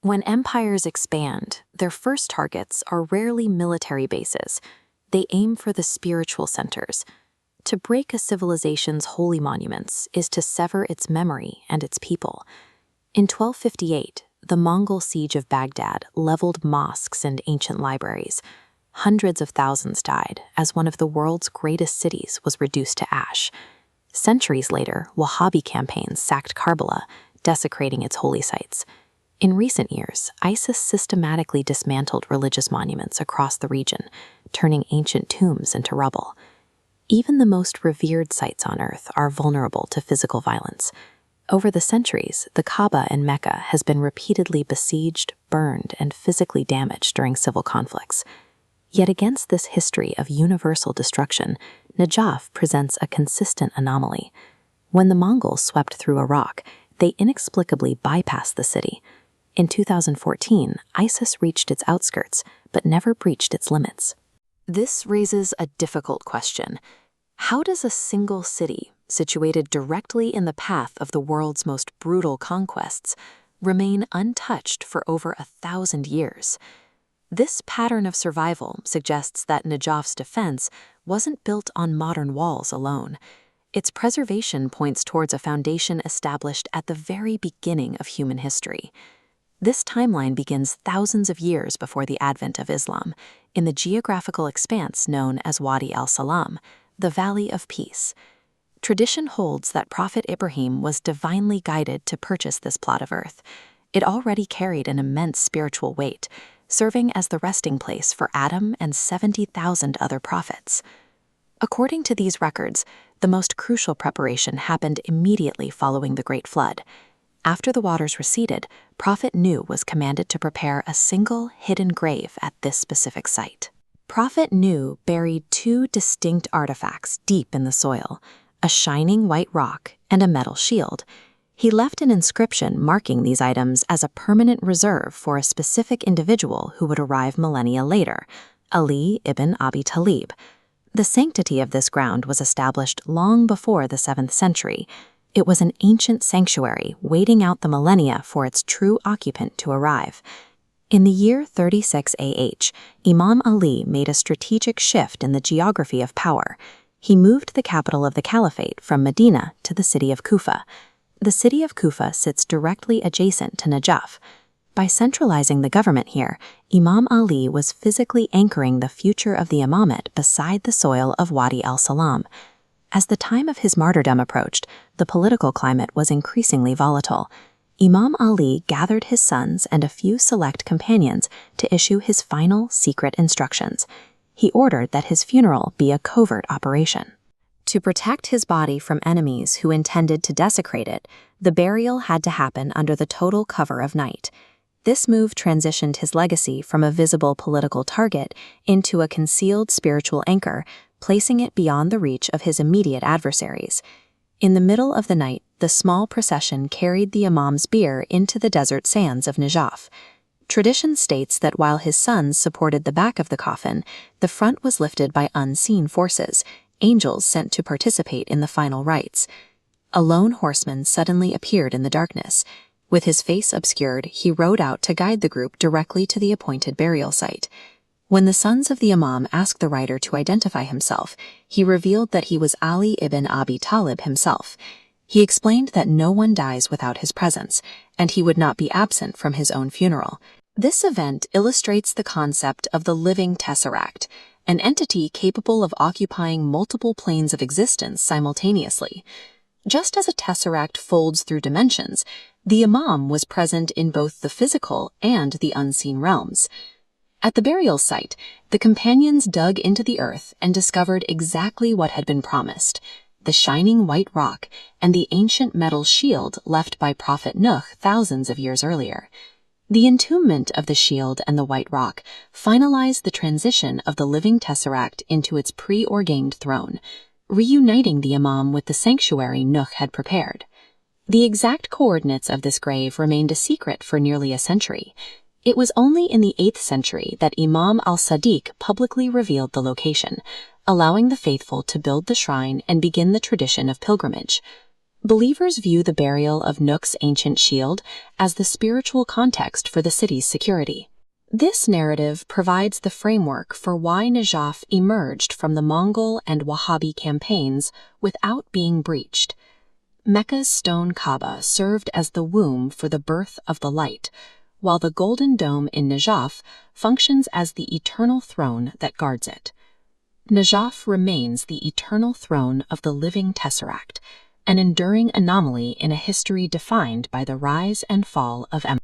When empires expand, their first targets are rarely military bases. They aim for the spiritual centers. To break a civilization's holy monuments is to sever its memory and its people. In 1258, the Mongol siege of Baghdad leveled mosques and ancient libraries. Hundreds of thousands died as one of the world's greatest cities was reduced to ash. Centuries later, Wahhabi campaigns sacked Karbala, desecrating its holy sites. In recent years, ISIS systematically dismantled religious monuments across the region, turning ancient tombs into rubble. Even the most revered sites on earth are vulnerable to physical violence. Over the centuries, the Kaaba in Mecca has been repeatedly besieged, burned, and physically damaged during civil conflicts. Yet against this history of universal destruction, Najaf presents a consistent anomaly. When the Mongols swept through Iraq, they inexplicably bypassed the city. In 2014, ISIS reached its outskirts, but never breached its limits. This raises a difficult question. How does a single city, situated directly in the path of the world's most brutal conquests, remain untouched for over 1,000 years? This pattern of survival suggests that Najaf's defense wasn't built on modern walls alone. Its preservation points towards a foundation established at the very beginning of human history. This timeline begins thousands of years before the advent of Islam, in the geographical expanse known as Wadi al-Salam, the Valley of Peace. Tradition holds that Prophet Ibrahim was divinely guided to purchase this plot of earth. It already carried an immense spiritual weight, serving as the resting place for Adam and 70,000 other prophets. According to these records, the most crucial preparation happened immediately following the Great Flood. After the waters receded, Prophet Nuh was commanded to prepare a single hidden grave at this specific site. Prophet Nuh buried two distinct artifacts deep in the soil, a shining white rock and a metal shield. He left an inscription marking these items as a permanent reserve for a specific individual who would arrive millennia later, Ali ibn Abi Talib. The sanctity of this ground was established long before the 7th century. It was an ancient sanctuary waiting out the millennia for its true occupant to arrive. In the year 36 AH, Imam Ali made a strategic shift in the geography of power. He moved the capital of the caliphate from Medina to the city of Kufa. The city of Kufa sits directly adjacent to Najaf. By centralizing the government here, Imam Ali was physically anchoring the future of the imamate beside the soil of Wadi al-Salam. As the time of his martyrdom approached, the political climate was increasingly volatile. Imam Ali gathered his sons and a few select companions to issue his final secret instructions. He ordered that his funeral be a covert operation. To protect his body from enemies who intended to desecrate it, the burial had to happen under the total cover of night. This move transitioned his legacy from a visible political target into a concealed spiritual anchor, placing it beyond the reach of his immediate adversaries. In the middle of the night, the small procession carried the imam's bier into the desert sands of Najaf. Tradition states that while his sons supported the back of the coffin, the front was lifted by unseen forces, angels sent to participate in the final rites. A lone horseman suddenly appeared in the darkness. With his face obscured, he rode out to guide the group directly to the appointed burial site. When the sons of the imam asked the rider to identify himself, he revealed that he was Ali ibn Abi Talib himself. He explained that no one dies without his presence, and he would not be absent from his own funeral. This event illustrates the concept of the living Tesseract, an entity capable of occupying multiple planes of existence simultaneously. Just as a tesseract folds through dimensions, the imam was present in both the physical and the unseen realms. At the burial site, the companions dug into the earth and discovered exactly what had been promised: the shining white rock and the ancient metal shield left by Prophet Nuh thousands of years earlier. The entombment of the shield and the white rock finalized the transition of the living tesseract into its preordained throne, reuniting the imam with the sanctuary Nuh had prepared. The exact coordinates of this grave remained a secret for nearly a century. It was only in the 8th century that Imam al-Sadiq publicly revealed the location, allowing the faithful to build the shrine and begin the tradition of pilgrimage. Believers view the burial of Nuh's ancient shield as the spiritual context for the city's security. This narrative provides the framework for why Najaf emerged from the Mongol and Wahhabi campaigns without being breached. Mecca's stone Kaaba served as the womb for the birth of the light, while the golden dome in Najaf functions as the eternal throne that guards it. Najaf remains the eternal throne of the living Tesseract, an enduring anomaly in a history defined by the rise and fall of empires.